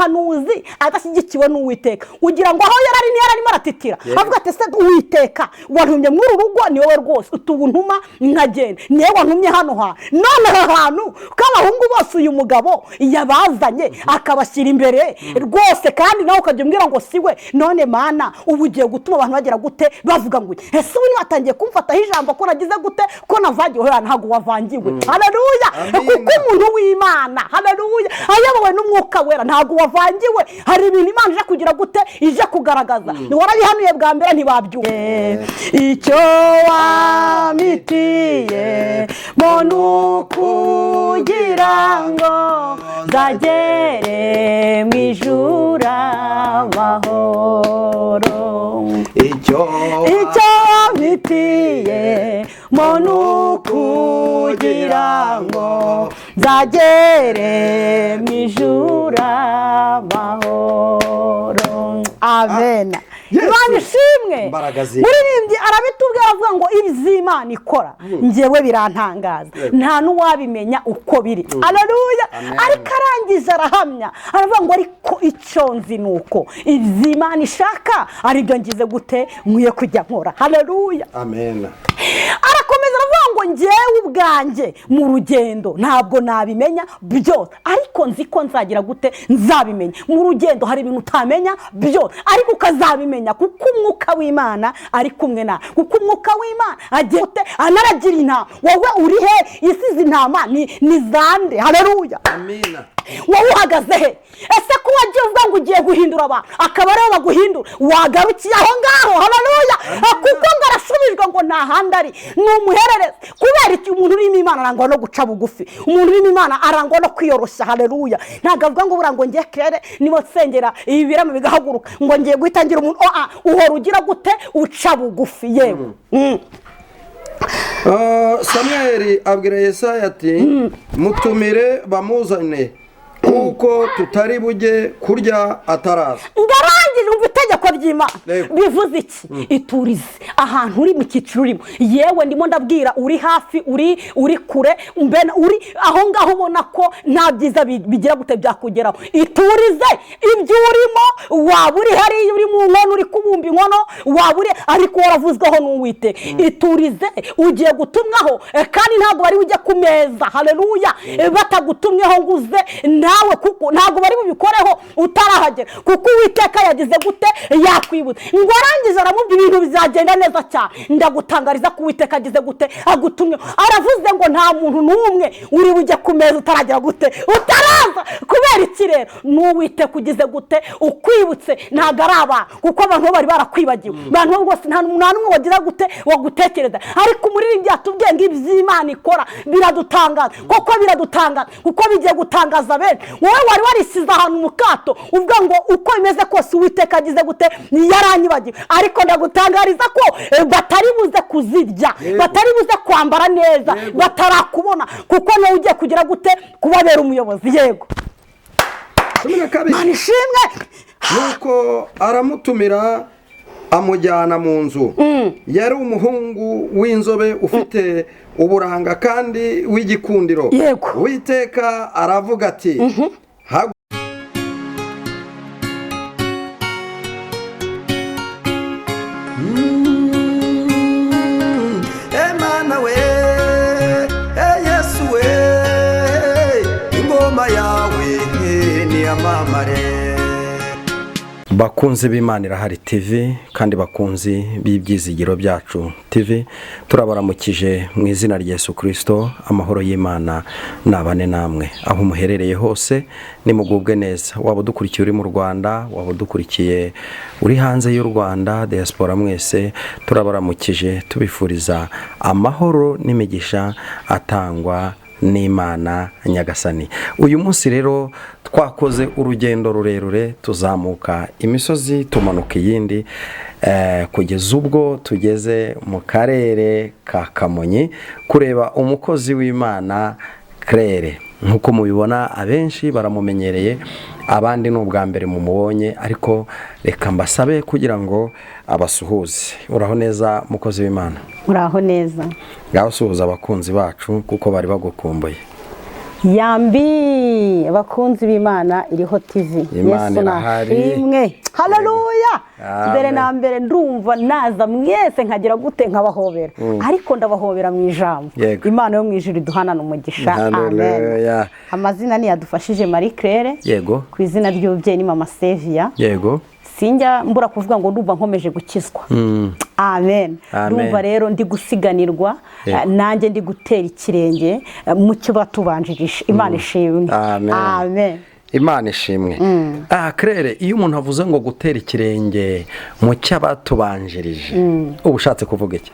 hanuzi adashyigikiwe n'Uwiteka ugira ngo aho yararimo aratitira avuga ati se Uwiteka wantumye muri urugo ni wowe rwose utubuntuma nkagenda niwe wantumye hano none ahantu k'abahungu bose uyu mugabo yabazanye akabashyira imbere rwose kandi nawe ukajya umbwira ngo siwe none mana ubu ugiye gutuma abantu bagira gute bavuga ngo ese ubu nibatangiye kumfataho ijambo ko nagize gute ko navangiwe ntabwo wavangiwe haleluya kuko umuntu w'Imana haleluya ayobowe n'Umwuka Wera ntabwo wavangiwe hari ibintu Imana ije kugira gute ije kugaragaza warabihanuye bwa mbere ntibabyumva icyo wamitiye muntu kugira ngo zagere mu ijuru amahoro icyo wamitiye muntu kugira ngo zagere mu ijuru amahoro amen Imana ishimwe muririmbyi arabitubwira avuga ngo iby'Imana ikora njyewe birantangaza nta n'uwabimenya uko biri haleluya ariko arangije arahamya aravuga ngo ariko icyo nzi nuko iby'Imana ishaka aribyo ngize gute nkwiye kujya nkora haleluya amen arakomeza aravuga ngo njyewe ubwanjye mu rugendo ntabwo nabimenya byose ariko nzi ko nzagira gute nzabimenya mu rugendo hari ibintu utamenya byose ariko ukazabimenya kuko Umwuka w'Imana ari kumwe nawe kuko Umwuka w'Imana agiye gute anaragira intama wowe uri he isize intama ni zande haleluya amina wowe uhagaze he ese ko wagiye uvuga ngo ugiye guhindura abantu akaba ariho baguhindura wagarukiye aho ngaho haleluya kuko ngarashubijwe ngo nta handi ari ni umuhererezi kubera iki umuntu urimo Imana arangwa no guca bugufi umuntu urimo Imana arangwa no kwiyoroshya haleluya ntabwo avuga ngo burango ngiye kere nibo sengera ibi biramo bigahaguruka ngo ngiye guhitangira umuntu uhora ugira gute uca bugufi yewe Samweli abwira Yesaya ati mutumire bamuzane kuko tutari bujye kurya ataraza ngarangije umva itegeko ry'Imana bivuze iki iturize ahantu uri mu cyiciro urimo yewe ndimo ndabwira uri hafi uri kure mbena uri aho ngaho ubona ko nta byiza bigira gute byakugeraho iturize ibyo urimo waba uri hariya uri mu nkono uri kubumba inkono waba uri ariko waravuzweho n'Uwiteka iturize ugiye gutumwaho kandi ntabwo bari ujye ku meza haleluya batagutumweho nguze nawe kuko ntabwo bari bubikoreho utarahagera kuko Uwiteka yagize gute yakwibutse ngo arangije aramubwira ibintu bizagenda neza cyane ndagutangariza ko Uwiteka agize gute agutumye aravuze ngo nta muntu n'umwe uri bujye ku meza utaragera gute utaraza kubera iki rero n'Uwiteka ugize gute ukwibutse ntabwo ari abantu kuko abantu bari barakwibagiwe abantu bose nta n'umwe wagira gute wagutekereza ariko umuririmbyi atubwiye ngo iby'Imana ikora biradutangaza kuko bigiye gutangaza benshi wowe wari warisize ahantu mu kato uvuga ngo uko bimeze kose Uwiteka agize gute yaranyibagiwe ariko ndagutangariza ko batari buze kuzirya batari buze kwambara neza batarakubona kuko nawe ugiye kugira gute kubabera umuyobozi yego Imana ishimwe nuko aramutumira amujyana mu nzu yari umuhungu w'inzobe ufite uburanga kandi w'igikundiro Uwiteka aravuga ati Emana we Yesu we ingoma yawe ni amamare bakunzi b'Imana irahari TV kandi bakunzi b'ibyizigiro byacu TV turabaramukije mu izina rya Yesu Kristo amahoro y'Imana nabane namwe aho muherereye hose nimugubwe neza waba dukurikiye uri mu Rwanda waba dukurikiye uri hanze y'u Rwanda diaspora mwese turabaramukije tubifuriza amahoro n'imigisha atangwa n'Imana Nyagasani. Uyu munsi rero twakoze urugendo rurerure tuzamuka imisozi tumanuka iyindi kugeza ubwo tugeze mu karere ka Kamonyi kureba umukozi w'Imana Claire. Nkuko mubibona abenshi baramumenyereye abandi n'ubwa mbere mumubonye ariko reka mbasabe kugira ngo abasuhuze. Uraho neza mukozi w'Imana? Uraho neza. Ngaho suhuza abakunzi bacu kuko bari bagukumbuye. yambi abakunzi b'Imana iriho TV. Yesu nahari imwe. Haleluya. Mbere na mbere ndumva naza mwese nkagira gute nkabahobera. Ariko ndabahobera mu ijambo. Imana yo mu ijuru iduhanana umugisha. Amen. Amazina ni yadufashije Marie Claire. Yego. Ku izina ry'ubyeyi ni Mama Sevia. Yego. Sinjya mbura kuvuga ngo ndumva nkomeje gukizwa. Amen. Ndumva rero ndi gusiganirwa nanjye ndi gutera ikirenge mu cyo batubanjirije. Imana ishimwe. Amen. Imana ishimwe. Claire, iyo umuntu avuze ngo gutera ikirenge mu cyo batubanjirije ubushatse kuvuga iki?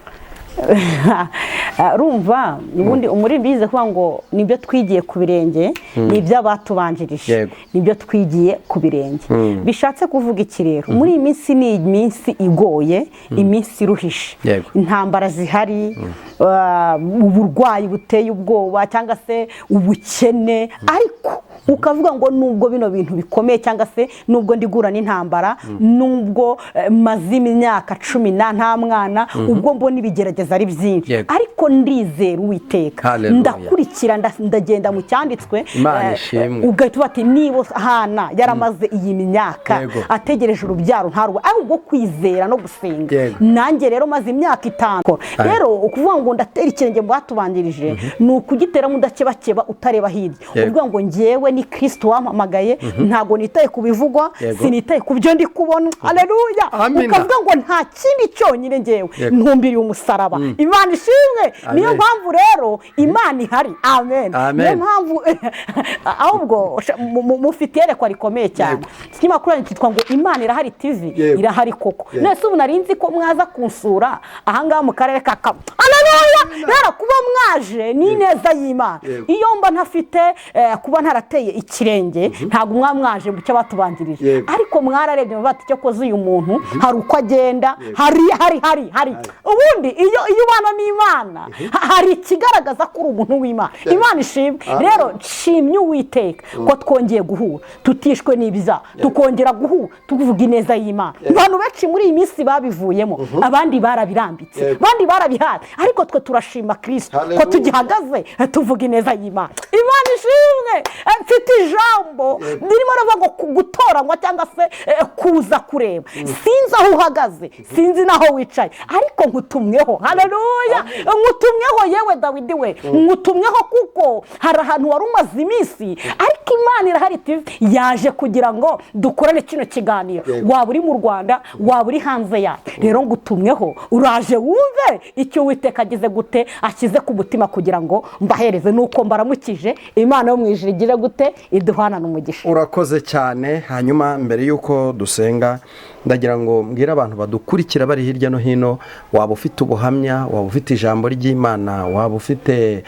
Rumva ubundi umuririmbyi yize kuvuga ngo nibyo twigiye ku birenge nibyo abatubanjirije nibyo twigiye ku birenge. Bishatse kuvuga iki rero? Muri iyi minsi ni iminsi igoye, iminsi iruhishe, intambara zihari, uburwayi buteye ubwoba cyangwa se ubukene, ariko ukavuga ngo nubwo bino bintu bikomeye cyangwa se nubwo ndigura n'intambara, nubwo maze imyaka 10 nta mwana, ubwo mbona ibigerageza ari byinshi, ariko ndizera Uwiteka, ndakurikira ndagenda mu cyanditswe, ugahita bati niba Hana yaramaze iyi myaka ategereje urubyaro ntarwo, ahubwo kwizera no gusenga. Nanjye rero maze imyaka 5. Rero ukuvuga ngo ndatera ikirenge mu batubanjirije ni ukugitera mudakebakeba utareba hirya, uvuga ngo ngewe ni Kristo wampamagaye, ntago nitaye kubivugwa, sinitaye kubyo ndi kubona. Haleluya. Ukavuga ngo nta kindi cyonyine ngewe ntumbiriye umusaraba. Imana ishimwe. Niyo mpamvu rero Imana ihari. Amen. Niyo mpamvu ahubwo mufite yerekwa rikomeye cyane. Ikinyamakuru cyitwa ngo Imana irahari TV, irahari koko. Nese ubu narinzi ko mwaza kunsura ahangaha mu karere ka Kama. Haleluya. Rero kuba mwaje ni neza y'Imana. Iyo mba ntafite kuba ntarateye ikirenge ntago mwaje mu cyo batubanjirije, ariko mwararebye bati cyo koze uyu muntu hari uko agenda, hari ubundi iyo ubana n'Imana hari ikigaragaza ko uri umuntu w'Imana. Imana ishimwe. Rero nshimye Uwiteka ko twongeye guhura, tutishwe n'ibyaha, tukongera guhura tuvuga ineza y'Imana. Abantu benshi muri iyi minsi babivuyemo, abandi barabirambitse, abandi barabihaye, ariko twe turashima Kristo ko tugihagaze tuvuga ineza y'Imana. Imana ishimwe. Mfite ijambo ndirimo navuga ngo gutoranywa cyangwa se kuza kureba. Sinzi aho uhagaze, sinzi naho wicaye, ariko nkutumweho. Haleluya. Nkutumweho yewe Dawidi we, nkutumweho kuko hari ahantu wari umaze iminsi, ariko Imana irahari TV yaje kugira ngo dukorane kino kiganiro. Waba uri mu Rwanda, waba uri hanze ya, rero ngutumweho uraje wumve icyo Uwiteka agize gute akize ku mutima kugira ngo mbahereze. Nuko mbaramukije Imana yo mu ijuru igira gute iduhanana umugisha. Urakoze cyane. Hanyuma mbere yuko dusenga ndagira ngo mbwira abantu badukurikira bari hirya no hino, waba ufite ubuhamya, waba ufite ijambo ry'Imana, waba ufite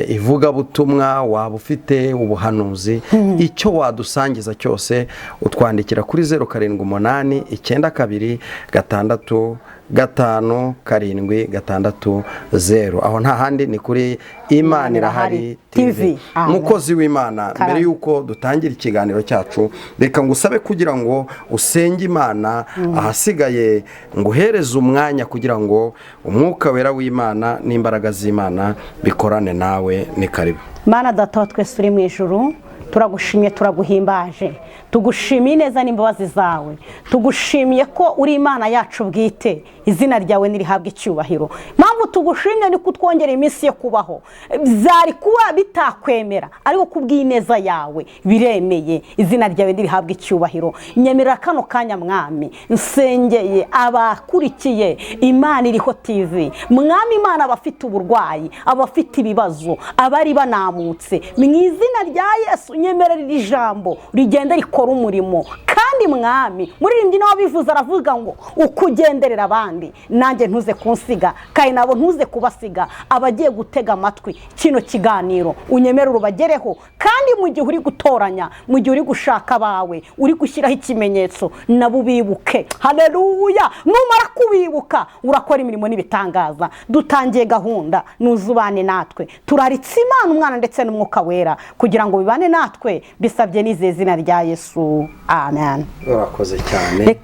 ivugabutumwa, waba ufite ubuhanuzi, icyo wadusangiza cyose utwandikira kuri 0786 aho nta handi ni kuri Imana irahari TV. Mukozi w'Imana, mbere yuko dutangira ikiganiro cyacu reka ngusabe kugira ngo usenge Imana, ahasigaye nguhereze umwanya kugira ngo umwuka wera w'Imana n'imbaraga z'Imana bikorane nawe. Ni karibu. Mana Data wa twese uri mu ijuru, turagushimye turaguhimbaje, tugushimiye neza n'imbabazi zawe, tugushimiye ko uri Imana yacu bwite, izina ryawe nirihabwe icyubahiro. Mpamvu tugushimye ni kutwongera iminsi yo kubaho, byari kuba bitakwemera, ariko kubw'ineza yawe biremeye, izina ryawe nirihabwe icyubahiro. Nyemerera kano kanya Mwami nsengeye abakurikiye Imana iriho TV. Mwami Imana, abafite uburwayi, abafite ibibazo, abari banamutse, mu izina rya Yesu nyemerera iri jambo rigenda rikora umurimo. Kandi Mwami, muririmbyi nawe bivuze aravuga ngo ukugenderera abandi nanjye ntuze kunsiga, kandi nabo ntuze kubasiga. Abagiye gutega amatwi kino kiganiro unyemerera urubagereho, kandi mu gihe uri gutoranya, mu gihe uri gushaka bawe, uri gushyiraho ikimenyetso, nabo bibuke. Haleluya. Numara kubibuka urakora imirimo n'ibitangaza. Dutangiye gahunda, nuzubane natwe. Turaritse Imana, Umwana ndetse n'Umwuka Wera kugira ngo bibane natwe, bisabye n'izina izina rya Yesu. Amen. Urakoze cyane.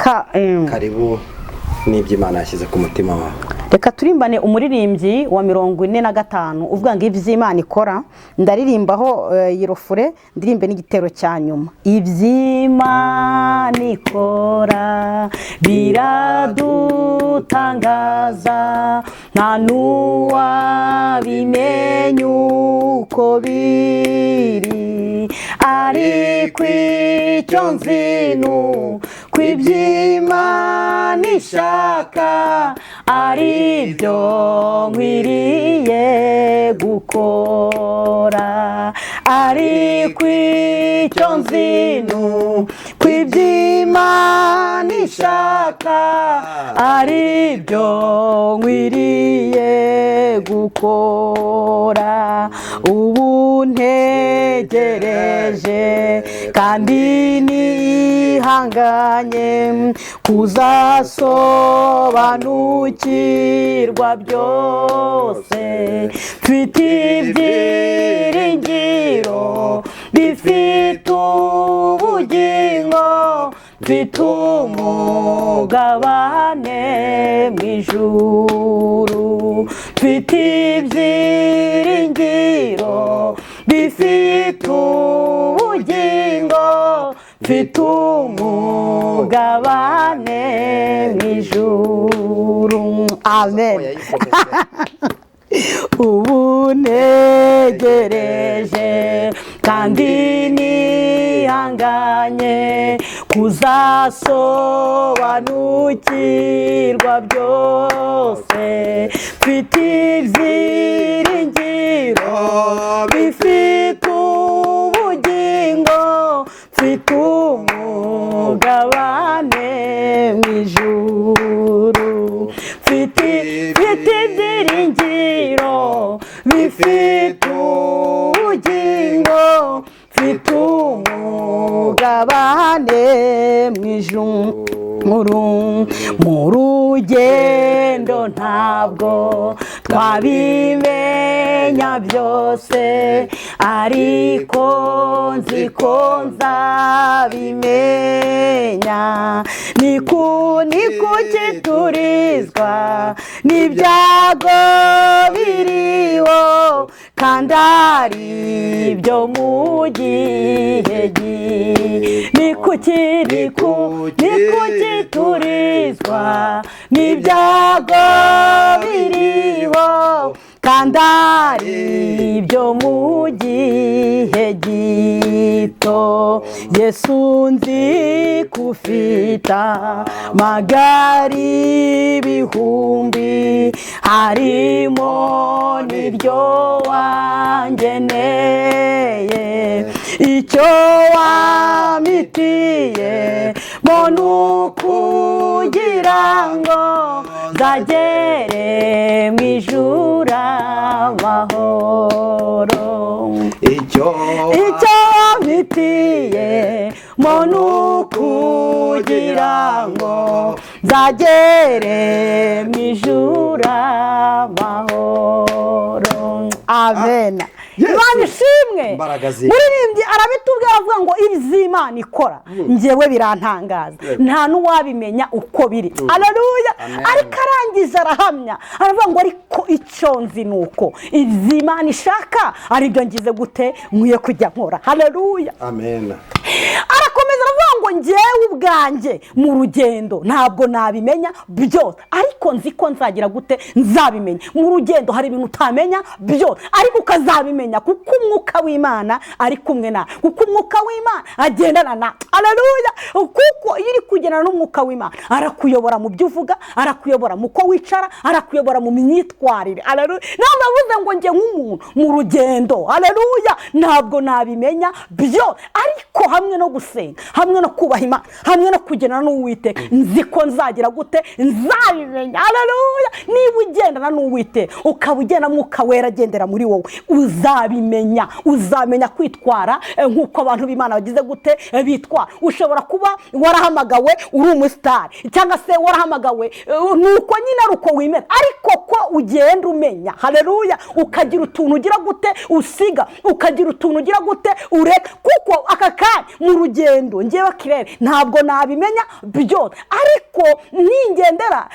Karibu n'ibyo Imana yashyize ku mutima wawe. reka turimbane umuririmbyi wa 45 uvuga ngo iby'Imana ikora. Ndaririmbaho yirofure ndirimbe n'igitero cya nyuma. Iby'Imana ikora biradutangaza, nta n'uwabimenya uko biri, ariko icyo nzi nuko iby'Imana ishaka ari byo nkwiriye gukora, ariko icyo nzi nuko iby'Imana ishaka ari byo nkwiriye gukora. Ubu ntegereje kandi nihanganye kuzasobanukirwa byose, mfite ibyiringiro bifite ubugingo, mfite umugabane mu ijuru, mfite ibyiringiro bifite ubugingo, mfite umugabane mu ijuru. Amen. Ubu ntegereje kandi nihanganye kuzasobanukirwa byose, mfite ibyiringiro bifite ubugingo, mfite umugabane mu ijuru, mfite ibyiringiro bifite ubugingo, mfite umugabane mu ijuru. Mu rugendo ntabwo twabimenya byose, ariko nzi ko nzabimenya. Ni kuki turizwa n'ibyago biriho, kandi ari byo mu gihe ni kuki turizwa n'ibyago biriho, kandi ari byo mu gihe gito. Yesu nzi kufite amagari ibihumbi, harimo n'iryo wangeneye. Icyo wampitiye mo nukugira ngo nzagere mu ijuru amahoro. Icyo wampitiye mo nukugira ngo nzagere mu ijuru amahoro. Amen. Imana ishimwe. Muririmbyi arabitubwira avuga ngo iby'Imana ikora njyewe birantangaza, nta n'uwabimenya uko biri. Haleluya. Ariko arangiza arahamya aravuga ngo ariko icyo nzi nuko iby'Imana ishaka ari byo ngize gute nkwiye kujya nkora. Haleluya. Amen. Arakomeza aravuga ngo njyewe ubwanjye mu rugendo ntabwo nabimenya byose, ariko nzi ko nzagira gute nzabimenya. Mu rugendo hari ibintu utamenya byose, ariko ukazabimenya kuko umwuka w'Imana ari kumwe nawe, kuko umwuka w'Imana agendana nawe. Haleluya. Kuko iyo uri kugendana n'umwuka w'Imana arakuyobora mu byo uvuga, arakuyobora mu ko wicara, arakuyobora mu myitwarire. Haleluya. Ntabwo avuze ngo njye nk'umuntu mu rugendo, haleluya, ntabwo nabimenya byose, ariko hamwe no gusenga, hamwe no kubaha Imana, hamwe no kugendana n'Uwiteka, nzi ko nzagira gute nzabimenya. Haleluya. Niba ugendana n'Uwiteka ukaba ugenda mwuka wera agendera muri wowe, uzamenya kwitwara nk'uko abantu b'Imana bagize gute bitwara. Ushobora kuba warahamagawe uri umusitari, cyangwa se warahamagawe nuko nyine ari uko wimera, ariko ko ugenda umenya. Haleluya. Ukagira utuntu ugira gute usiga, ukagira utuntu ugira gute ureka, kuko aka kanya mu rugendo njyewe kirere ntabwo ntabwo nabimenya byose, ariko ningendera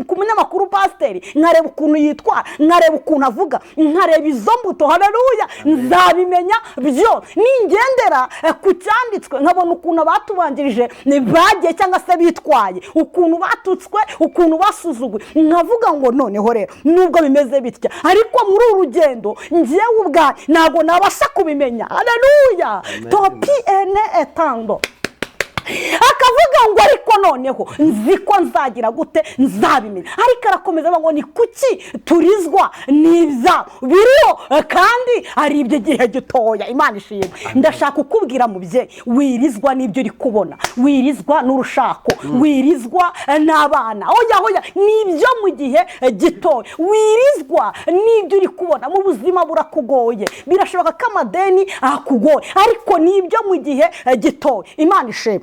ku munyamakuru pasiteri nkareba ukuntu yitwara, nkareba ukuntu avuga, nkareba izo mbuto, haleluya, nzabimenya byose. Ningendera ku cyanditswe nkabona ukuntu abatubanjirije bagiye cyangwa se bitwaye, ukuntu batutswe, ukuntu basuzuguye, nkavuga ngo noneho rero nubwo bimeze bitya, ariko muri uru rugendo njyewe ubwayo ntabwo nabasha kubimenya, haleluya. Topi ene etando akavuga ngo ariko noneho nzi ko nzagira gute, nzabimenya. Ariko arakomeza ngo ni kuki turizwa n'ibya biriho kandi ari ibyo gihe gitoya. Imana ishimwe. Ndashaka kukubwira mubyeyi, wirizwa n'ibyo uri kubona, wirizwa n'urushako, wirizwa n'abana, oya n'ibyo mu gihe gitoya, wirizwa n'ibyo uri kubona. Mu buzima burakugoye, birashoboka ko amadeni akugoye, ariko n'ibyo mu gihe gitoya. Imana ishimwe.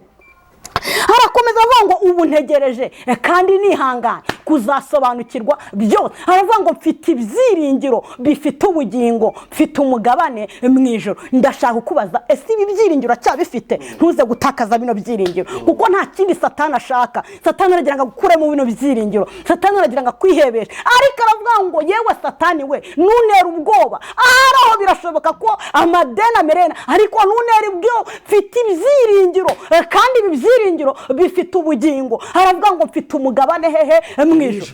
Harakomeza avuga ngo ubu ntegereje kandi nihangana kuzasobanukirwa byose. Haravuga ngo mfite ibyiringiro bifite ubugingo, mfite umugabane mu ijoro. Ndashaka kubaza, ese ibi byiringiro cyabifite? Ntuze gutakaza bino byiringiro, kuko nta kindi Satani ashaka. Satani aragira ngo agukure mu bino byiringiro, Satani aragira ngo akwihebeshe. Ariko aravuga ngo yewe Satani we, ntunere ubwoba, aho birashoboka ko amadeni amerena, ariko ntunere ubwoba, mfite ibyiringiro kandi ibi byiringiro bifite ubugingo. Haravuga ngo mfite umugabane hehe mu ijoro.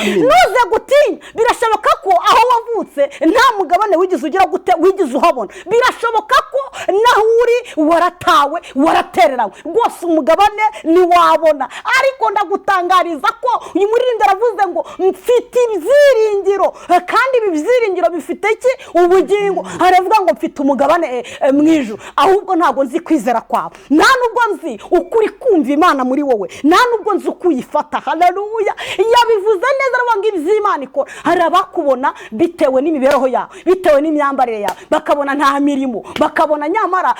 Nuze gutinya, birashoboka ko aho wavutse nta mugabane wigize ugira gute, wigize uhabona. Birashoboka ko naho uri waratawe, waratererawe, rwose umugabane ntiwabona. Ariko ndagutangariza ko uyu muririmbyi aravuze ngo mfite ibyiringiro kandi ibi byiringiro bifite iki, ubugingo. Aravuga ngo mfite umugabane mu ijoro. Ahubwo ntabwo nzi kwizera kwawe, nta nubwo nzi ukuri kumva Imana muri wowe, nta nubwo nzi ukuyifata, haleluya. Yabivuze neza ngo iby'Imana ikora. Hari abakubona bitewe n'imibereho yawe, bitewe n'imyambarire yawe, bakabona nta mirimo, bakabona nyamara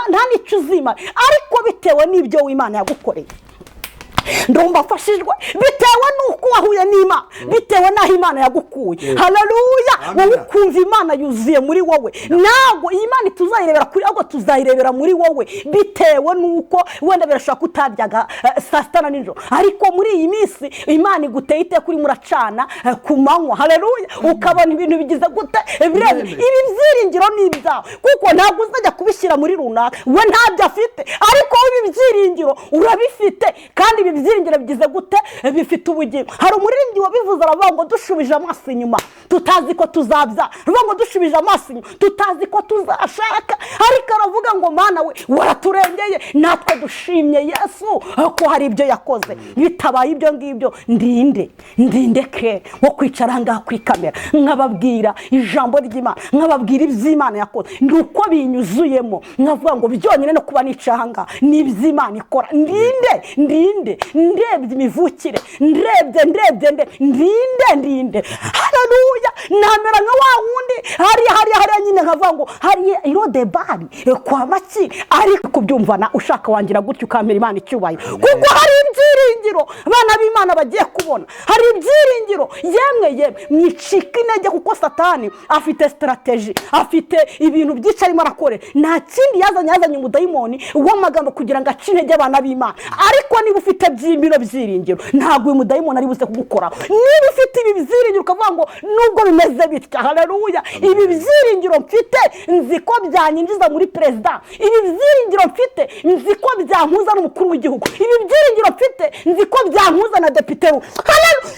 nta n'icyo uzima, ariko bitewe n'ibyo Imana yagukoreye. Ndumva afashijwe bitewe nuko wahuye n'Imana, bitewe naho Imana yagukuye, haleluya. Wowe ukumva Imana yuzuye muri wowe, ntabwo Imana tuzayirebera kuri, ahubwo tuzayirebera muri wowe, bitewe nuko wenda birashobora kutaryaga saa sita na nijoro, ariko muri iyi minsi Imana iguteye iteka uri muracana ku manywa, haleluya, ukabona ibintu bigize gute birebe. Ibi byiringiro ni ibyawe, kuko ntabwo uzajya kubishyira muri runaka, we ntabyo afite, ariko ibi byiringiro urabifite, kandi ibi byiringiro bigize gute, bifite ubugingo. Hari umuririmbyi wabivuze aravuga ngo dushubije amaso inyuma tutazi ko tuzabyara, aravuga ngo dushubije amaso inyuma tutazi ko tuzashaka, ariko aravuga ngo Mana we waraturengeye, natwe dushimye Yesu ko hari ibyo yakoze. Bitabaye ibyo ngibyo ndinde ke wo kwicara ngaha kuri kamera nkababwira ijambo ry'Imana, nkababwira iby'Imana yakoze, nuko binyuzuyemo, nkavuga ngo byonyine no kuba nicahanga ni iby'Imana ikora. Ndinde ndebye imivukire, ndebye ndinde, haleluya. Namera nka wa wundi hariya nyine nkavuga ngo hariya irode bari kwa maki, ariko kubyumvana ushaka wangira gutyo ukamera Imana icyubahiro, kuko hari ibyiringiro abana b'Imana bagiye kubona. Hari ibyiringiro yemwe mwicika intege, kuko Satani afite strategy, afite ibintu byinshi arimo arakore. Nta kindi yazanye umudayimoni w'amagambo kugira ngo ace intege abana b'Imana, ariko niba ufite byimbiro byiringiro ntabwo uyu mudayimoni ari buze kugukoraho. Niba ufite ibi byiringiro ukavuga ngo nubwo bimeze bitya, haleluya, ibi byiringiro mfite nzi ko byanyinjiza muri perezida, ibi byiringiro mfite nzi ko byankuza n'umukuru w'igihugu, ibi byiringiro mfite nzi ko byankuza na depite, haleluya.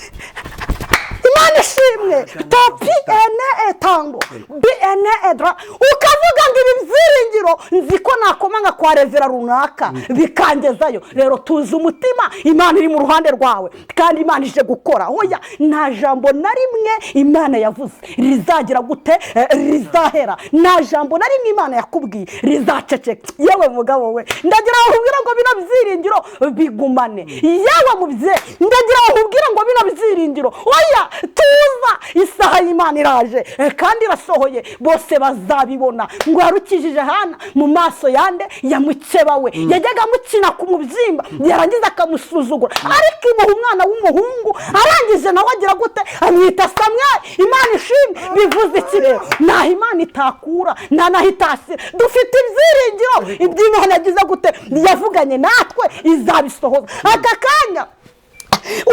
Imana ishimwe. Topi ene etango bi ene edra, ukavuga ngo ibi byiringiro nzi ko nakomanga kwa revera runaka bikangezayo. Rero tuzi umutima Imana iri mu ruhande rwawe, kandi Imana ije gukora. Hoya nta jambo na rimwe Imana yavuze rizagira gute, rizahera. Nta jambo na rimwe Imana yakubwiye rizaceceka. Yewe mugabo we, ndagira nkubwira ngo bino byiringiro bigumane. Yewe mubyeyi, ndagira nkubwira ngo bino byiringiro oya tuza isaha y'Imana iraje kandi irasohoye bose bazabibona ngo yarukijije Hana mu maso yande ya mukeba we yajyaga amukina ku mubyimba yarangiza akamusuzugura ariko imuha umwana w'umuhungu arangije nawe agira gute amwita Samweli. Imana ishimwe bivuze iki rero? Naho Imana itakura naho itasira dufite ibyiringiro iby'Imana yagize gute yavuganye natwe izabisohoza. Aka kanya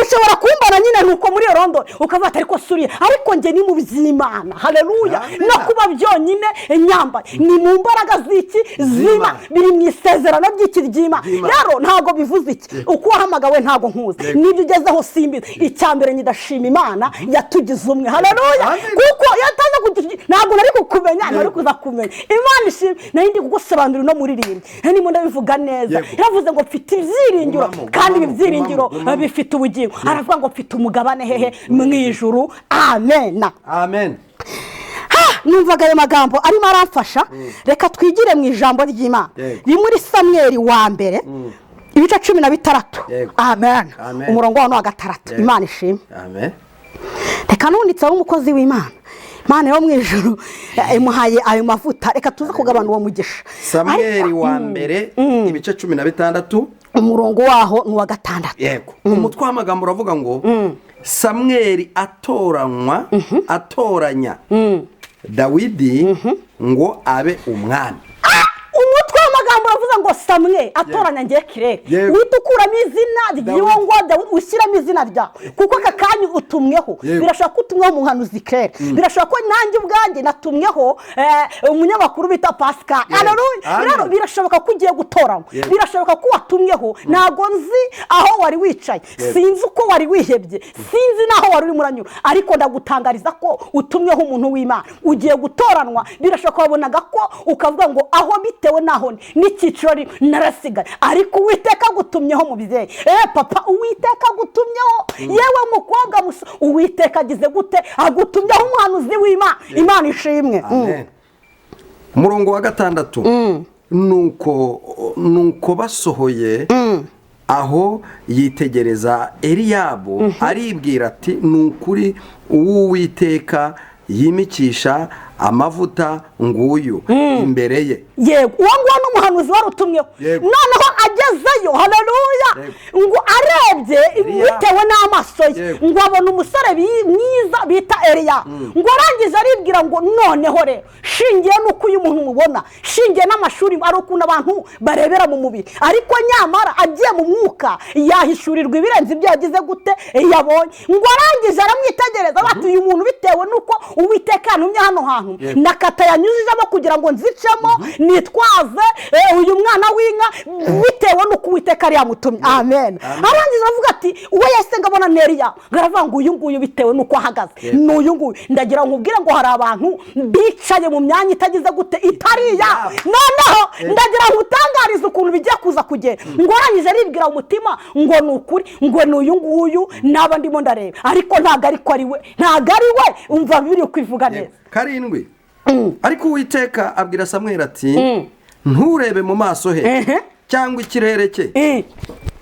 ushobora kumbana nyine nuko muri London ukavuga ariko suriye ariko nge ni mu by'Imana. Haleluya. No kuba byonyine nyambaye ni mu mbaraga z'iki zima biri mu isezerano ry'iki ry'Imana. Rero ntago bivuze iki uko wahamagawe ntago nkuze nibyo ugezeho simbiza icyambere nyidashima Imana yatugize umwe. Haleluya. Kuko yataza ntago nari kukumenya nari kuza kumenya Imana ishimwe nari kugusobanurira no muririmba nimo ndabivuga neza. Yavuze ngo mfite ibyiringiro kandi ibyiringiro bifite ubugingo. Aravuga ngo mfite umugabane hehe mu ijuru. Amen. Amen. Numvaga ayo magambo arimo aramfasha. Reka twigire mu ijambo ry'Imana riri muri Samweli wa mbere ibice 16. Amen. Umurongo wa 6. Imana ishimwe. Amen. Reka nunditse umukozi w'Imana Imana yo mu ijuru imuhaye ayo mavuta. Reka tuza kugabana uwo mugisha. Samweli wa mbere ibice 16 umurongo waho ni wa 6. Yego. Umutwe w'amagambo uravuga ngo Samweli atoranya Dawidi ngo abe umwami. Umutwe w'amagambo uravuga ngo Samweli atoranya ngiye kirere uhita ukuramo izina ry'iwo ngo Dawidi ushyiramo izina ryawe kuko aka kanya utumweho. Birashaka utumweho mu hanuzi kirere. Birashaka ko nanjye ubwanjye natumweho umunyamakuru bita Pascal. Rero birashoboka ko ugiye gutoramo. Birashoboka ko watumweho ntago nzi aho wari wicaye sinzi uko wari wihebye sinzi naho wari uri muranyura ariko ndagutangariza ko utumweho umuntu w'Imana ugiye gutoranwa. Birashoka wabonaga ko ukavuga ngo aho bitewe naho n'icyiciro narasigaye ariko Uwiteka gutumyeho mu bizeye. Papa Uwiteka gutumyeho yewe mukobwa muso Uwiteka agize gute agutumyeho umuhanuzi w'Imana. Imana ishimwe. Amen. Umurongo wa 6 nuko basohoye aho yitegereza Eliyabu aribwira ati nukuri Uwiteka yimikisha amavuta nguyu imbere ye. Yego uwo nguwo n'umuhanuzi warutumyeho noneho agezeyo. Haleluya. Ngo arebye bitewe n'amaso ye ngo abona umusore mwiza bita Eliya ngo arangije aribwira ngo noneho rero shingiye nuko uyu muntu mubona shingiye n'amashuri ari ukuntu abantu barebera mu mubiri ariko nyamara agiye mu mwuka yahishurirwa ibirenze ibyo yagize gute yabonye. Ngo arangije aramwitegereza bati uyu muntu bitewe nuko Uwiteka yantumye hano hantu nakata yanyujijemo kugira ngo nzicemo nitwaze uyu mwana w'inka bitewe nuko Uwiteka ari yamutumye. Amen. Arangije avuga ati uwo yese ngabona Neriya ngaravuga ngo uyu nguyu bitewe nuko ahagaze n'uyu nguyu ndagira nkubwire ngo hari abantu bicaye mu myanya itagize gute itariya noneho ndagira ngutangariza ukuntu bigiye kuza kugenda. Ngo arangije aribwira umutima ngo nukuri ngo n'uyu nguyu naba ndimo ndareba ariko ntago ariko ari we ntago ari we umva biri kwivuga neza. 7 ariko Uwiteka abwira Samweli ati nturebe mu maso he cyangwa ikirere cye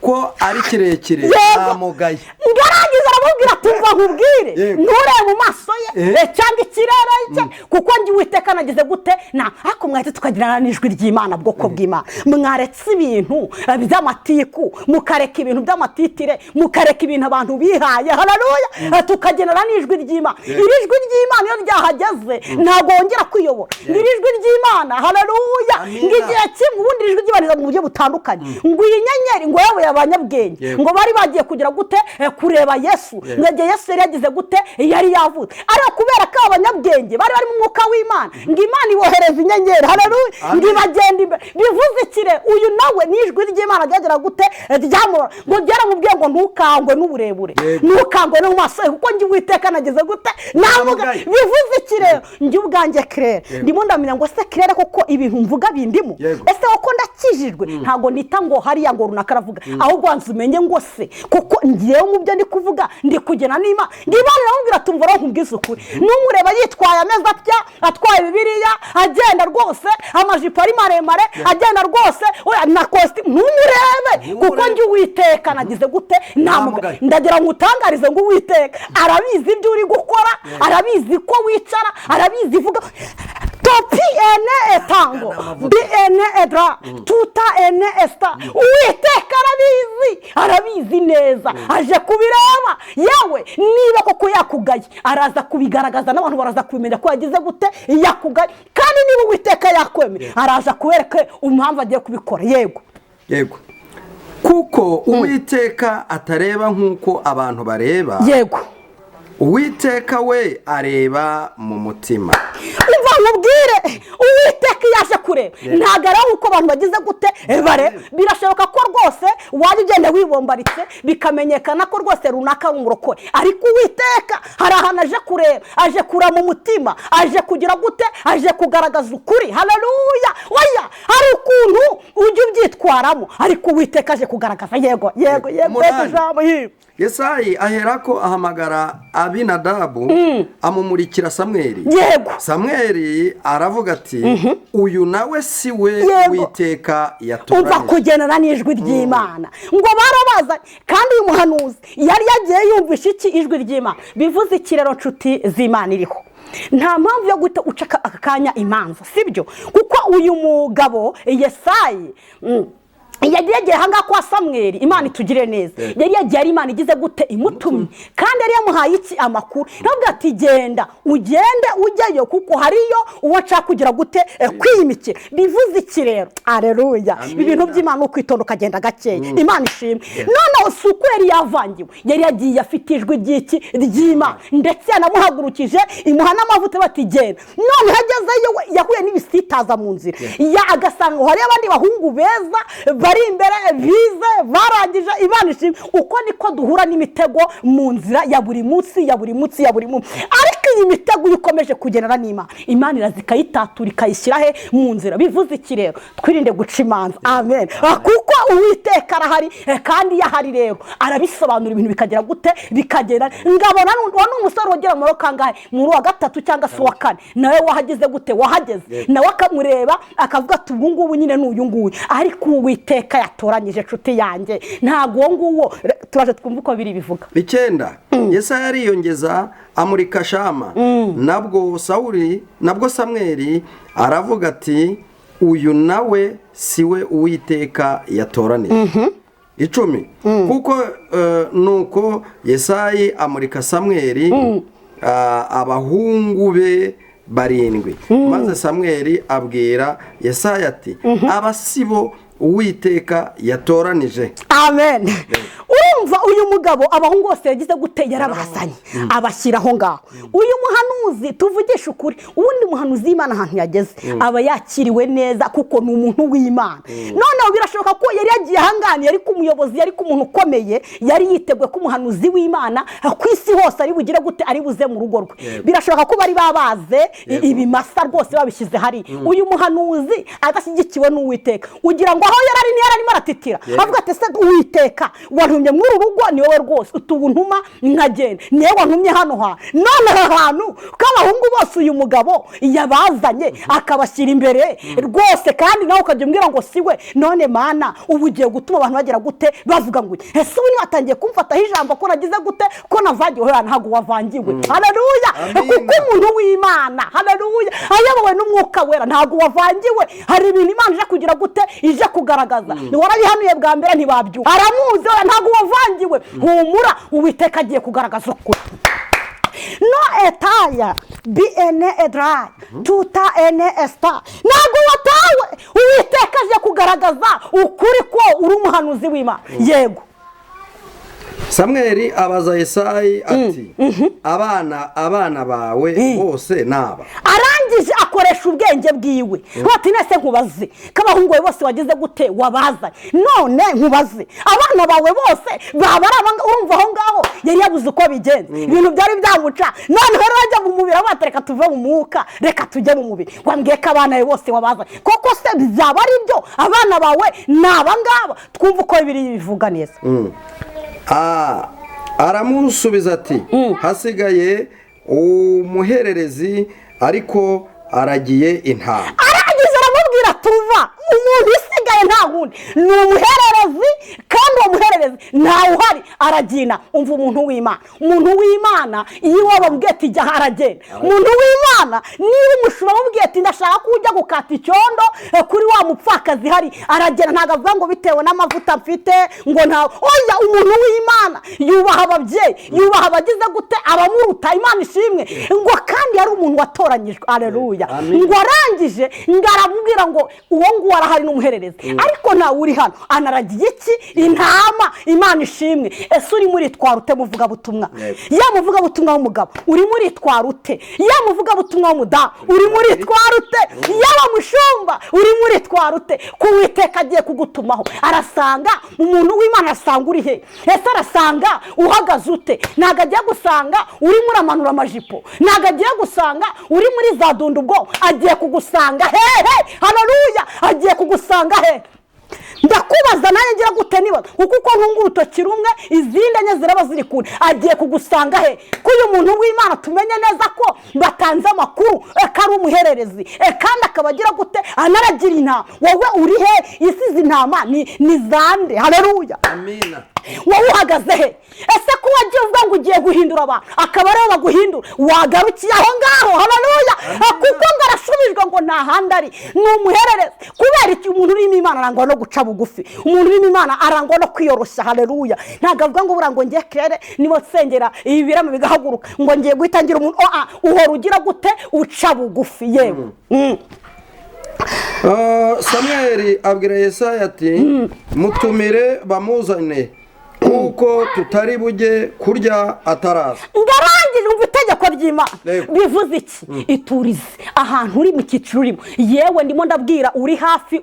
ko ari kirekire amugaye. Ngarangiza aramubwira tumva nkubwire nturebe mu maso ye cyangwa ikirere cye kuko ngi Uwiteka nagize gute ariko mwahita tukagirana n'ijwi ry'Imana bwoko bw'Imana. Mwaretse ibintu by'amatiku mukareka ibintu by'amatitire mukareka ibintu abantu bihaye. Haleluya. Tukagenera n'ijwi ry'Imana. Iri jwi ry'Imana iyo ryahageze ntago wongera kwiyobora. Iri jwi ry'Imana. Haleluya. Ngigiye kimwe ubundi ijwi ry'Imana mu buryo butandukanye. Ngo iyi nyenyeri ngo yawe abanyabwenge ngo bari bagiye kugira gute kureba Yesu. Ngiye Yesu yari yagize gute yari yavutse ariko kubera ko abanyabwenge bari mu mwuka w'Imana ngo Imana ibohereza inyenyeri. Haleluya. Ndi bagenda imbere bivuze ikire uyu nawe n'ijwi ry'Imana ryagira gute ryamura ngo ryaramubwiye ngo ntukangwe n'uburebure ntukangwe no mu maso kuko ngi Uwiteka nagize gute namuga. Bivuze ikire ngi ubwanjye kirere ndimo ndamenya ngo se kirere koko ibintu mvuga bindimo ese uko warakijijwe ntabwo nita ngo hariya ngo runaka aravuga ahubwo wanze umenye ngo se kuko ngiyeho mu byo ndi kuvuga ndi kugena n'Imana iramubwira tumva ro nkubwiza ukuri n'umureba yitwaye ameza atya atwaye Bibiliya agenda rwose amajipo ari maremare agenda rwose na costume n'umurebe kuko njye Uwiteka nagize gute ndagira ngo utangarize ngo Uwiteka arabizi ibyo uri gukora arabizi ko wicara arabizi ivuga topi ene etango bi ene edra tuta ene esta Uwiteka arabizi neza aje kubireba yewe niba koko yakugaye araza kubigaragaza n'abantu baraza kubimenya ko yagize gute yakugaye kandi niba Uwiteka yakwemeye araza kubereka impamvu agiye kubikora yego kuko Uwiteka atareba nk'uko abantu bareba yego Uwiteka we areba mu mutima umva nkubwire Uwiteka yaje kureba ntabwo ari uko abantu bagize gute bare birashoboka ko rwose wajya ugenda wibombaritse bikamenyekana ko rwose runaka ari umurokore ariko Uwiteka hari ahantu aje kureba aje kura mu mutima aje kugira gute aje kugaragaza ukuri haleluya oya hari ukuntu ujya ubyitwaramo ariko Uwiteka aje kugaragaza yego ijambo Yesayi aherako ahamagara Abinadabu amumurikira Samweli Samweli aravuga ati uyu nawe si we Uwiteka yatoranije umva kugenera n'ijwi ry'Imana ngo barabaza kandi uyu muhanuzi yari yagiye yumvisha iki ijwi ry'Imana bivuze ikirero nshuti z'Imana iriho nta mpamvu yo guta uca akanya imanza sibyo kuko uyu mugabo Yesayi yagiye hanga kwa Samweli Imana itugire neza yari yagiye ari Imana igize gute imutumye kandi yari yamuhaye iki amakuru nabwo ati genda ugende ujyayo kuko hariyo uwo nshaka kugira gute kwiyimikira bivuze iki rero haleluya ibintu by'Imana ukwitonda ukagenda gakeye Imana ishimwe none usukweri yavangiwe yari yagiye afite ijwi ry'iki ry'Imana ndetse yanamuhagurukije imuha n'amavuta bati genda none hagezeyo yahuye n'ibisitaza mu nzira agasanga hari abandi bahungu beza bari imbere bize barangije Imana ishimwe uko niko duhura n'imitego mu nzira ya buri munsi ariko iyi mitego ikomeje kugenera n'Imana Imana irazikayitatura ikayishyira he mu nzira bivuze iki rero twirinde guca imanza amen kuko Uwiteka arahari kandi yahari rero arabisobanura ibintu bikagera gute bikagera ngabona n'umusore wogera mu kangahe muri wa gatatu cyangwa se wa kane nawe wahageze gute wahageze nawe akamureba akavuga ati ubu ngubu nyine n'uyu nguyu ariko Uwiteka yatoranyije nshuti yanjye ntago nguwo turaje twumva uko biri bivuga 9 Yesaya ariyongeza amurika Shama nabwo Samweli aravuga ati uyu nawe siwe Uwiteka yatoranije 10 kuko nuko Yesayi amurika Samweli abahungu be 7 maze Samweli abwira Yesaya ati abasibo Uwiteka yatoranije amen urumva uyu mugabo abahungu bose yagize gute yarabasanye abashyiraho ngaho uyu muhanuzi tuvugisha ukuri ubundi muhanuzi Imana ahantu yageze aba yakiriwe neza kuko ni umuntu w'Imana none birashoboka ko yari yagiye hangani yari ku muyobozi yari ku muntu ukomeye yari yiteguye ko umuhanuzi w'Imana ku isi hose ari bugire gute ari buze mu rugo rwe birashoboka ko bari babaze ibimasa rwose babishyize hari uyu muhanuzi adashyigikiwe n'Uwiteka ugira ngo aho yararimo aratitira avuga ati se Uwiteka wantumye muri urugo ni wowe rwose utubuntuma nkagenda niwe wantumye hano none ahantu k'abahungu bose uyu mugabo yabazanye akabashyira imbere rwose kandi nawe ukajya umbwira ngo siwe none Mana ubu ugiye gutuma abantu bagera gute bavuga ngo ese ubu nibatangiye kumfataho ijambo ko nagize gute ko navangiwe ntabwo wavangiwe haleluya kuko umuntu w'Imana haleluya ayobowe n'Umwuka Wera ntabwo wavangiwe hari ibintu Imana ije kugira gute ije kugaragaza warabihanuye bwa mbere ntibabyuka aramuzi ntabwo wavangiwe humura Uwiteka agiye kugaragaza ukuri no etaya bene edra tuta ene esta ntabwo watawe Uwiteka aje kugaragaza ukuri ko uri umuhanuzi w'Imana yego Samweli abaza Yesayi ati abana bawe bose naba arangije akoresha ubwenge bwiwe bati nese nkubaze kabahungu bose wagize gute wabaza none nkubaze abana bawe bose baba urumva aho ngaho yari yabuze uko bigenze ibintu byari byamuca none rero ajya mu mubiri abatereka tuve mu mwuka reka tujye mu mubiri wambwiye ko abana bawe bose wabaza koko ese byaba ari byo abana bawe ni abangaba? twumva uko bibiri bivuga neza. aramusubiza ati hasigaye umuhererezi ariko aragiye intama. Arangije aramubwira tuva umuntu usigaye nta wundi ni umuhererezi, kandi uwo muhererezi ntawe uhari aragina. umva umuntu w'Imana iyo wababwiye ati jya aragenda. umuntu w'Imana niba umushumba amubwiye ati ndashaka ko ujya gukata icyondo kuri wa mupfakazi hari, aragenda. ntabwo avuga ngo bitewe n'amavuta mfite ngo ntawe. oya, umuntu w'Imana yubaha ababyeyi, yubaha abagize gute abamuruta. Imana ishimwe ngo kandi yari umuntu watoranyijwe. Aleluya. ngo arangije ngo aramubwira ngo uwo nguwo arahari n'umuhererezi, ariko ntawe uri hano. anaragiye iki? intama. Imana ishimwe. ese uri muri twarute muvugabutumwa? ya muvugabutumwa w'umugabo uri muri twarute? ya muvugabutumwa w'umudamu uri muri twarute? yaba mushumba uri muri twarute? ku Uwiteka agiye kugutumaho arasanga umuntu w'Imana, arasanga uri he? ese arasanga uhagaze ute? ntabwo agiye gusanga urimo uramanura amajipo, ntabwo agiye gusanga uri muri za dundubwo. agiye kugusanga hehe. haleluya. agiye kugusanga hehe. ndakubaza nanjye ngira gute niba kuko ntunga urutoki rumwe izindi enye ziraba ziri kure. agiye kugusanga he? ko uyu muntu w'Imana tumenye neza ko batanze amakuru ko ari umuhererezi, kandi akaba agira gute anaragira intama. wowe uri he? isize intama ni zande. haleluya. amina. wowe uhagaze he? ese ko wagiye uvuga ngo ugiye guhindura abantu akaba ariho baguhindura, wagarukiye aho ngaho? haleluya. kuko ngo arashubijwe ngo nta handi ari, ni umuhererezi. kubera iki? umuntu urimo Imana arangwa no guca bugufi, umuntu urimo Imana arangwa no kwiyoroshya. haleluya. ntabwo avuga ngo ngo ngiye kirere niba nsengera ibi birama bigahaguruka ngo ngiye guhitangira umuntu. uhora ugira gute? uca bugufi. yewe. Samweli abwira Yesaya ati mutumire bamuzane kuko tutari bujye kurya ataraza. ngarangije umva itegeko ry'Imana bivuze iki? iturize ahantu uri mu cyiciro urimo. yewe ndimo ndabwira uri hafi,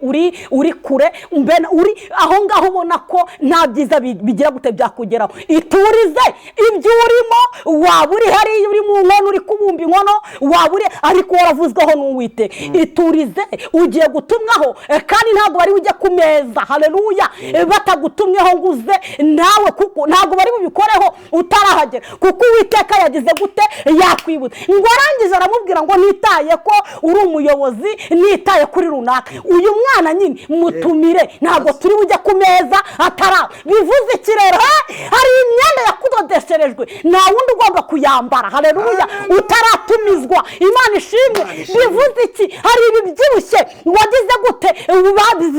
uri kure, mbena uri aho ngaho ubona ko nta byiza bigira gute byakugeraho. iturize ibyo urimo. waba uri hariya uri mu nkono uri kubumba inkono, waba uri ariko waravuzweho n'Uwiteka. iturize ugiye gutumwaho, kandi ntabwo bari ujya ku meza. haleluya. batagutumyeho ngo uze nawe, kuko ntabwo bari bubikoreho utarahagera, kuko Uwiteka yagize gute? yakwibutse. ngo arangize aramubwira ngo nitaye ko uri umuyobozi, nitaye kuri runaka. uyu mwana nyine mutumire, ntabwo turi bujya ku meza ataraba. bivuze iki rero? hari imyenda yakudodesherejwe, nta wundi ugomba kuyambara. haleluya. utaratumizwa. Imana ishimwe. bivuze iki? hari ibibyibushye wagize gute?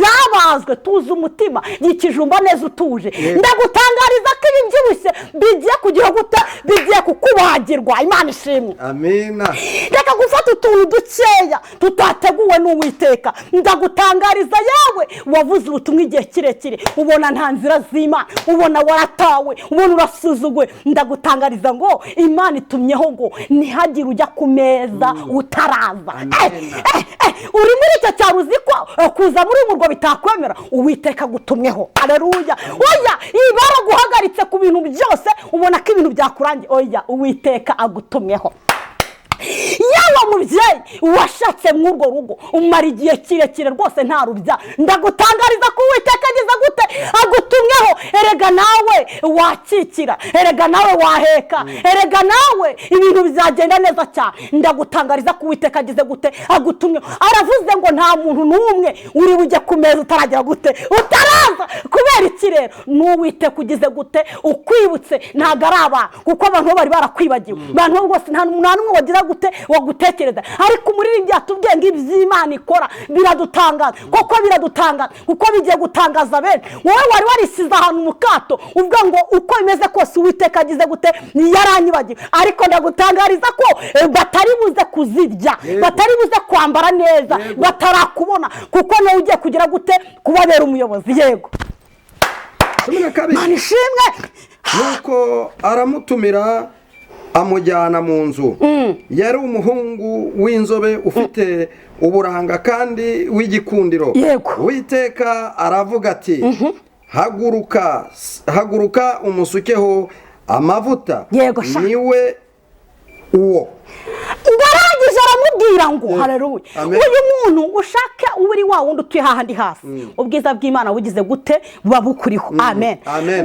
zabazwe. tuzi umutima y'ikijumba neza utuje. ndagutangariza ko ibibyibushye bigiye kugira gute? bigiye kukubagirwa. Imana ishimwe. amina. reka gufata utuntu dukeya tutateguwe n'Uwiteka. ndagutangariza yawe wavuze ubutumwa igihe kirekire, ubona nta nzira z'Imana, ubona waratawe, ubona urasuzugwe. ndagutangariza ngo Imana itumyeho ngo ntihagire ujya ku meza utaraza. uri muri icyo cyaro uzi ko kuza muri umurwa bitakwemera, Uwiteka gutumyeho. aleluya. oya, ibara guhagaritse ku bintu byose ubona ko ibintu byakurangiye. oya, Uwiteka agutumyeho. yawe mubyeyi washatse mw'urwo rugo umara igihe kirekire rwose nta rubya, ndagutangariza ko Uwiteka agize gute? agutumyeho. erega nawe wakikira, erega nawe waheka, erega nawe ibintu bizagenda neza cyane. ndagutangariza ko Uwiteka agize gute? agutumyeho. aravuze ngo nta muntu n'umwe uri bujye ku meza utaragira gute? utaraza. kubera iki rero? n'Uwiteka ugize gute? ukwibutse. ntabwo ari abantu, kuko abantu bari barakwibagiwe. abantu bose nta n'umwe wagira gute? wagutekereza. ariko umuririmbyi yatubwiye ngo iby'Imana ikora biradutangaza. koko biradutangaza, kuko bigiye gutangaza benshi. wowe wari warisize ahantu mu kato uvuga ngo uko bimeze kose Uwiteka agize gute? yaranyibagiwe. ariko ndagutangariza ko batari buze kuzirya, batari buze kwambara neza, batarakubona, kuko nawe ugiye kugira gute? kubabera umuyobozi. yego. Imana ishimwe. nuko aramutumira amujyana mu nzu. yari umuhungu w'inzobe ufite uburanga kandi w'igikundiro. Uwiteka aravuga ati haguruka umusukeho amavuta. niwe uwo. arangije aramubwira ngo haleluya uyu muntu ushake uri wa wundi utuye hahandi hasi ubwiza bw'Imana bugize gute babukuriho amen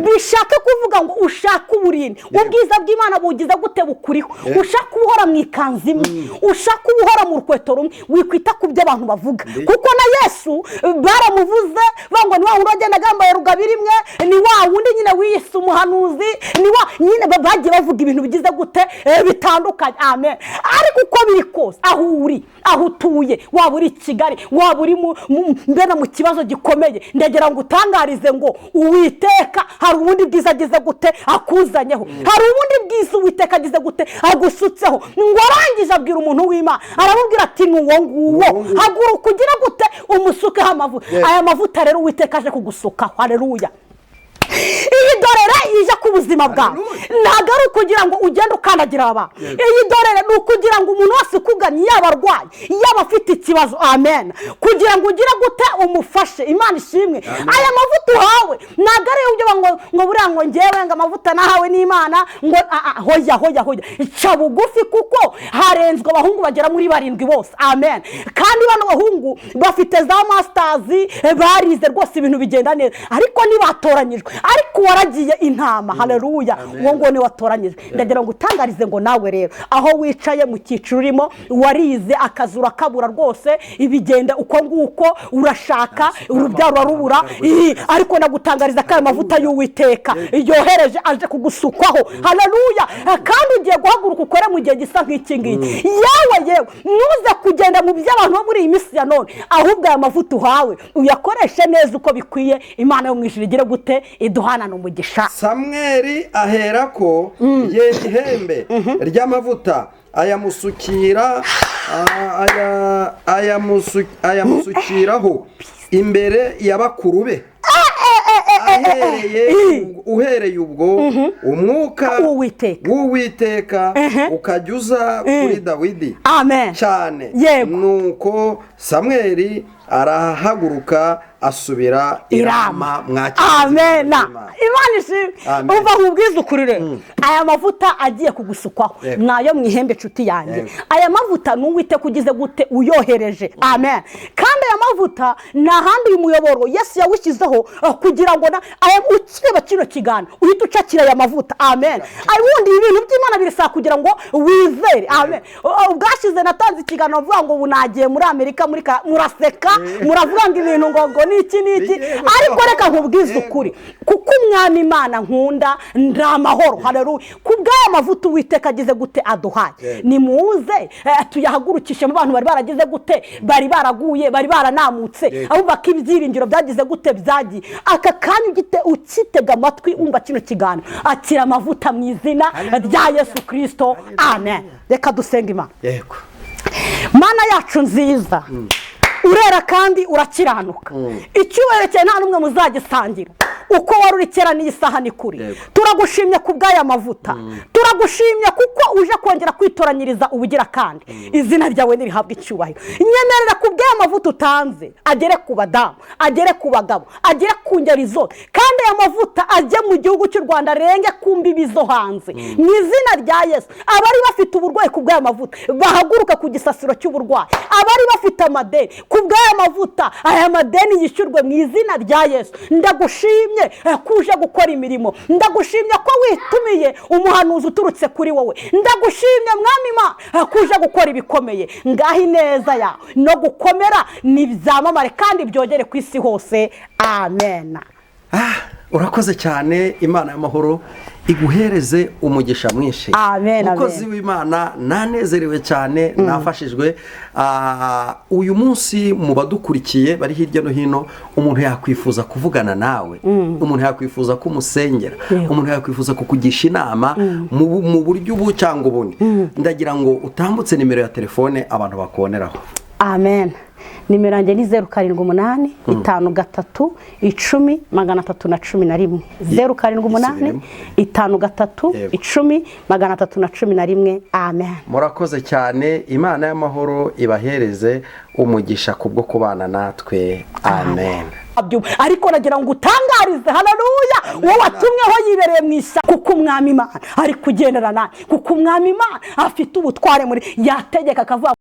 bishaka kuvuga ngo ushaka uburindi ubwiza bw'Imana bugize gute bukuriho ushaka ubuhora mu ikanzu imwe ushaka ubuhora mu rukweto rumwe wikwita ku byo abantu bavuga kuko na Yesu baramuvuze bango ni wa wundi agenda gambaye rugabira imwe ni wa wundi nyine wiyise umuhanuzi ni wa nyine bagiye bavuga ibintu bigize gute bitandukanye amen ariko uko biri kose aho uri aho utuye waba uri Kigali waba uri mbena mu kibazo gikomeye ndagera ngo utangarize ngo Uwiteka hari ubundi bwiza agize gute akuzanyeho hari ubundi bwiza Uwiteka agize gute agusutseho ngo arangije abwira umuntu w'Imana aramubwira ati nuwo nguwo haguruka ugira gute umusukeho amavuta aya mavuta rero Uwiteka aje kugusuka haleluya iyi dorere ije ku buzima bwawe ntabwo ari ukugira ngo ugende ukandagira abantu iyi dorere ni ukugira ngo umuntu wese ukuganye yaba arwaye yaba afite ikibazo amen kugira ngo ugire gute umufashe Imana ishimwe aya mavuta uhawe ntabwo ari ibyo ngo buriya ngo ngewe ngo amavuta nahawe n'Imana ngo hoya ca bugufi kuko harenzwe abahungu bagera muri 7 bose amen kandi bano bahungu bafite za masters barize rwose ibintu bigenda neza ariko nibatoranyijwe ariko waragiye intama haleluya ngo ni watoranyije ndagira ngo utangarize ngo nawe rero aho wicaye mu cyiciro urimo warize akazura kabura rwose ibigenda uko nguko urashaka urubyaro rubura ariko nagutangariza ko amavuta y'Uwiteka yohereje aje kugusukwaho haleluya kandi ugiye guhaguruka ukore mu gihe gisa nk'iki ngiki yewe nuze kugenda mu by'abantu bo muri iyi minsi ya none ahubwo aya mavuta uhawe uyakoreshe neza uko bikwiye Imana yo mwishira igire gute iduhana n'umugisha Samweli aherako ihembe ry'amavuta ayamusukiraho imbere y'abakuru be uhereye ubwo umwuka w'Uwiteka ukajya kuri Dawidi cyane nuko Samweli arahaguruka asubira irama mwakira amen Imana ishimwe uva nkubwiza ukuri rero aya mavuta agiye kugusukwaho nayo mwihembe cuti yanjye aya mavuta n'Uwiteka kugize gute uyohereje amen kandi aya mavuta nahandi umuyoboro Yesu yawishyizeho kugira ngo aya ukireba kino kigano uhita ucakira aya mavuta amen ayundi ibintu by'Imana birasa kugira ngo wizere amen ubwashize natanze ikigano bavuga ngo bunagiye muri Amerika muraseka muravuga ngo ibintu ngo niki ariko reka nkubwize ukuri kuko umwami Imana nkunda ndamahoro haleluya kubw'aya mavuta Uwiteka agize gute aduhaye ni muze tuyahagurukishe mu bantu bari baragize gute bari baraguye bari baranamutse abo bakibyiringiro byagize gute byagiye aka kanyu gite ukitega amatwi umva kino kigano akira amavuta mu izina rya Yesu Kristo amen reka dusenga Imana yego Mana yacu nziza urera kandi urakiranuka icyuwerekeye nta numwe muzagisangira uko warurikera n'isaha ni kuri turagushimye kubw'aya mavuta turagushimye kuko uje kongera kwitoranyiriza ubugira kandi izina ryawe nirihabwa icyubahiro nyemerera kubw'aya mavuta utanze agere ku badamu agere ku bagabo agere ku ngeri zose kandi aya mavuta ajye mu gihugu cy'u Rwanda renge ku mbibi zo hanze mu izina rya Yesu abari bafite uburwayi kubw'aya mavuta bahaguruka ku gisasiro cy'uburwayi abari bafite amadeni kubw'aya mavuta aya madeni yishyurwe mu izina rya Yesu ndagushimye kuje gukora imirimo ndagushimye ko witumiye umuhanuzi uturutse kuri wowe ndagushimye mwami Imana kuje gukora ibikomeye ngaho ineza yawe no gukomera nibyamamare kandi byogere ku isi hose amen urakoze cyane Imana y'amahoro iguhereze umugisha mwinshi amen umukozi w'Imana nanezerewe cyane nafashijwe uyu munsi mu badukurikiye bari hirya no hino umuntu yakwifuza kuvugana nawe umuntu yakwifuza kumusengera umuntu yakwifuza kukugisha inama mu buryo ubu cyangwa ubundi ndagira ngo utambutse nimero ya telefone abantu bakuboneraho amen nimero yanjye ni 078 53 10 311 078 53 10 311 amen murakoze cyane Imana y'amahoro ibahereze umugisha kubwo kubana natwe amen ariko nagira ngo utangarize haleluya wowe watumweho yibereye mu ishyamba kuko umwami Imana ari kugendera nawe kuko umwami Imana afite ubutware muri yategeka akavuga